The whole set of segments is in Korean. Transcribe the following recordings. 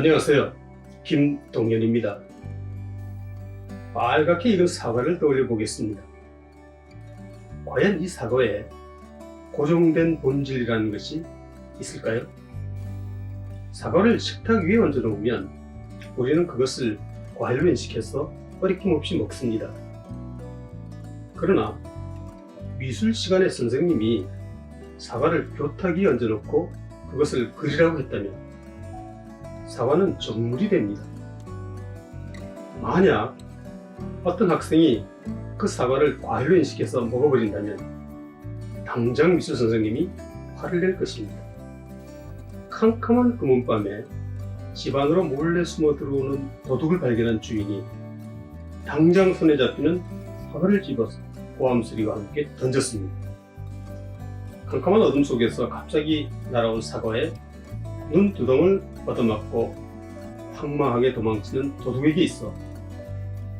안녕하세요. 김동현입니다. 빨갛게 익은 사과를 떠올려 보겠습니다. 과연 이 사과에 고정된 본질이라는 것이 있을까요? 사과를 식탁 위에 얹어 놓으면 우리는 그것을 과일로 인식해서 꺼리낌없이 먹습니다. 그러나 미술 시간에 선생님이 사과를 교탁 위에 얹어 놓고 그것을 그리라고 했다면 사과는 정물이 됩니다. 만약 어떤 학생이 그 사과를 과일로 인식해서 먹어버린다면 당장 미술 선생님이 화를 낼 것입니다. 캄캄한 금은밤에 집 안으로 몰래 숨어 들어오는 도둑을 발견한 주인이 당장 손에 잡히는 사과를 집어서 고함 소리와 함께 던졌습니다. 캄캄한 어둠 속에서 갑자기 날아온 사과에 눈두덩을 얻어맞고 황망하게 도망치는 도둑에게 있어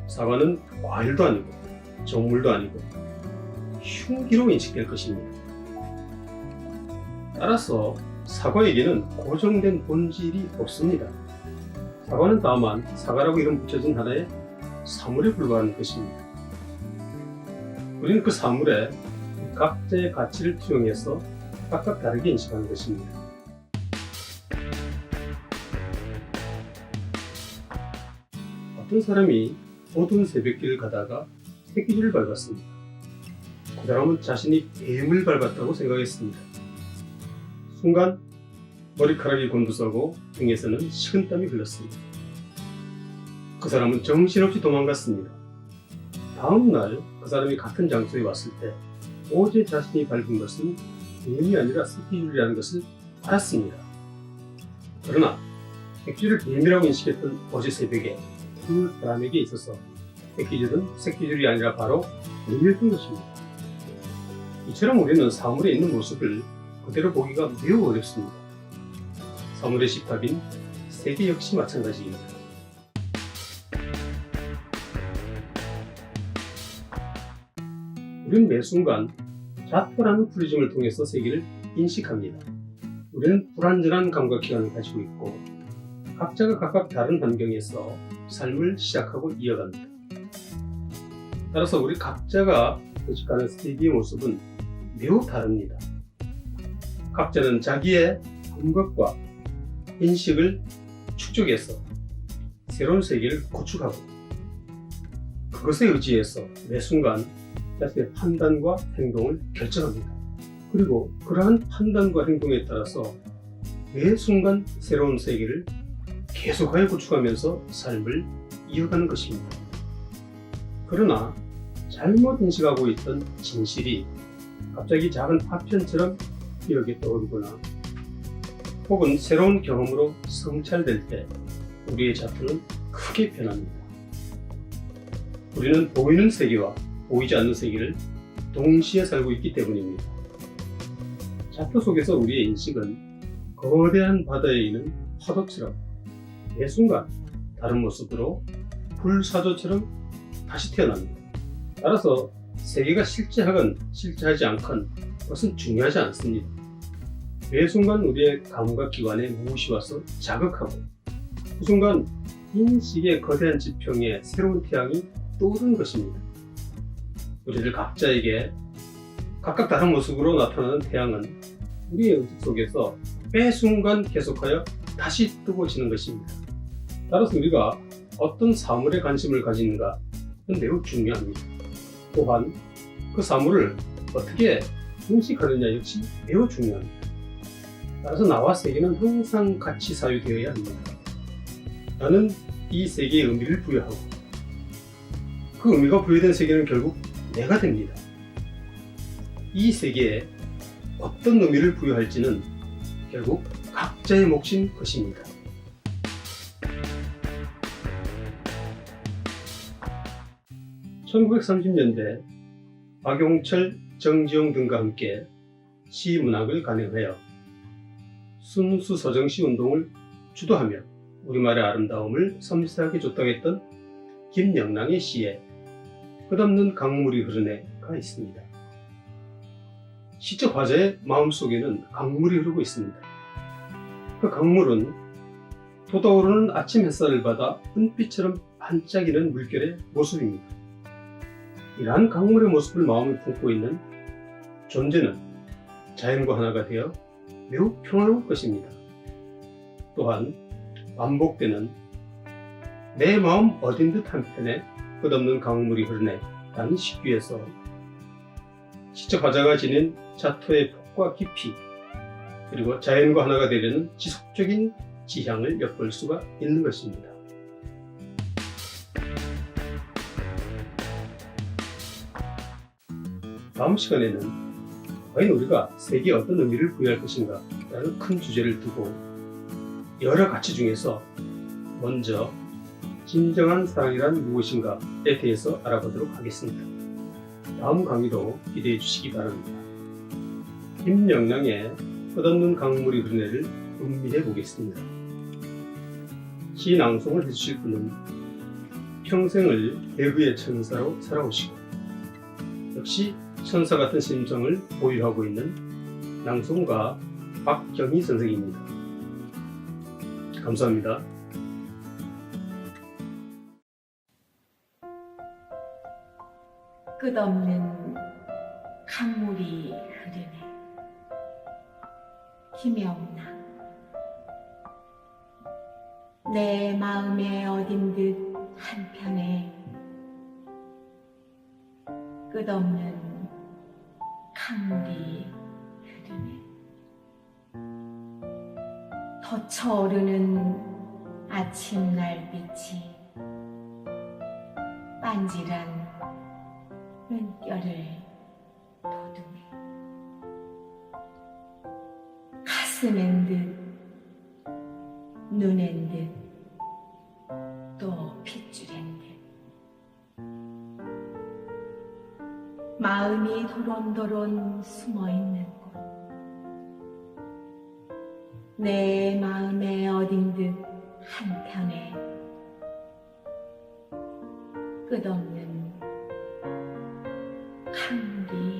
사과는 과일도 아니고 정물도 아니고 흉기로 인식될 것입니다. 따라서 사과에게는 고정된 본질이 없습니다. 사과는 다만 사과라고 이름 붙여진 하나의 사물에 불과한 것입니다. 우리는 그 사물에 각자의 가치를 투영해서 각각 다르게 인식하는 것입니다. 어떤 사람이 어두운 새벽길을 가다가 새끼줄을 밟았습니다. 그 사람은 자신이 뱀을 밟았다고 생각했습니다. 순간 머리카락이 곤두서고 등에서는 식은땀이 흘렀습니다. 그 사람은 정신없이 도망갔습니다. 다음 날 그 사람이 같은 장소에 왔을 때 어제 자신이 밟은 것은 뱀이 아니라 새끼줄이라는 것을 알았습니다. 그러나 새끼줄을 뱀이라고 인식했던 어제 새벽에 그 사람에게 있어서 새끼줄은 새끼줄이 아니라 바로 뱀이었던 것입니다. 이처럼 우리는 사물에 있는 모습을 그대로 보기가 매우 어렵습니다. 사물의 집합인 세계 역시 마찬가지입니다. 우리는 매 순간 자포라는 프리즘을 통해서 세계를 인식합니다. 우리는 불완전한 감각기관을 가지고 있고 각자가 각각 다른 환경에서 삶을 시작하고 이어갑니다. 따라서 우리 각자가 인식하는 세계의 모습은 매우 다릅니다. 각자는 자기의 감각과 인식을 축적해서 새로운 세계를 구축하고 그것에 의지해서 매 순간 자신의 판단과 행동을 결정합니다. 그리고 그러한 판단과 행동에 따라서 매 순간 새로운 세계를 계속하여 구축하면서 삶을 이어가는 것입니다. 그러나 잘못 인식하고 있던 진실이 갑자기 작은 파편처럼 기억에 떠오르거나 혹은 새로운 경험으로 성찰될 때 우리의 자표는 크게 변합니다. 우리는 보이는 세계와 보이지 않는 세계를 동시에 살고 있기 때문입니다. 자표 속에서 우리의 인식은 거대한 바다에 있는 파도처럼 매 순간 다른 모습으로 불사조처럼 다시 태어납니다. 따라서 세계가 실제하건 실제하지 않건 그것은 중요하지 않습니다. 매 순간 우리의 감각기관에 무엇이 와서 자극하고 그 순간 인식의 거대한 지평에 새로운 태양이 떠오르는 것입니다. 우리들 각자에게 각각 다른 모습으로 나타나는 태양은 우리의 의식 속에서 매 순간 계속하여 다시 뜨고지는 것입니다. 따라서 우리가 어떤 사물에 관심을 가지는가는 매우 중요합니다. 또한 그 사물을 어떻게 인식하느냐 역시 매우 중요합니다. 따라서 나와 세계는 항상 같이 사유되어야 합니다. 나는 이 세계에 의미를 부여하고 그 의미가 부여된 세계는 결국 내가 됩니다. 이 세계에 어떤 의미를 부여할지는 결국 각자의 몫인 것입니다. (1930년대) 박용철, 정지용 등과 함께 시문학을 간행하여 순수 서정시 운동을 주도하며 우리말의 아름다움을 섬세하게 조탁했던 김영랑의 시에 끝없는 강물이 흐르네가 있습니다. 시적 화자의 마음속에는 강물이 흐르고 있습니다. 그 강물은 돋아오르는 아침 햇살을 받아 은빛처럼 반짝이는 물결의 모습입니다. 이러한 강물의 모습을 마음에 품고 있는 존재는 자연과 하나가 되어 매우 평화로울 것입니다. 또한 반복되는 내 마음 어딘 듯 한편에 끝없는 강물이 흐르네 라는 시귀에서 지적 화자가 지닌 자토의 폭과 깊이 그리고 자연과 하나가 되려는 지속적인 지향을 엿볼 수가 있는 것입니다. 다음 시간에는 과연 우리가 세계에 어떤 의미를 부여할 것인가 라는 큰 주제를 두고 여러 가치 중에서 먼저 진정한 사랑이란 무엇인가에 대해서 알아보도록 하겠습니다. 다음 강의도 기대해 주시기 바랍니다. 김영랑의 끝없는 강물이 흐르네를 음미해 보겠습니다. 시 낭송을 해주실 분은 평생을 배구의 천사로 살아오시고 역시 천사 같은 심정을 보유하고 있는 낭송가 박경희 선생입니다. 감사합니다. 끝없는 강물이 흐르네. 김영랑. 내 마음에 어딘 듯 한편에 끝없는 강물이 흐르네. 덧쳐오르는 아침 날빛이 빤질한 눈결을 돋우네. 가슴엔 듯 눈엔 듯 또 핏줄엔 듯 마음이 도론도론 숨어있는 곳 내 마음에 어딘 듯 한편에 끝없는 강물이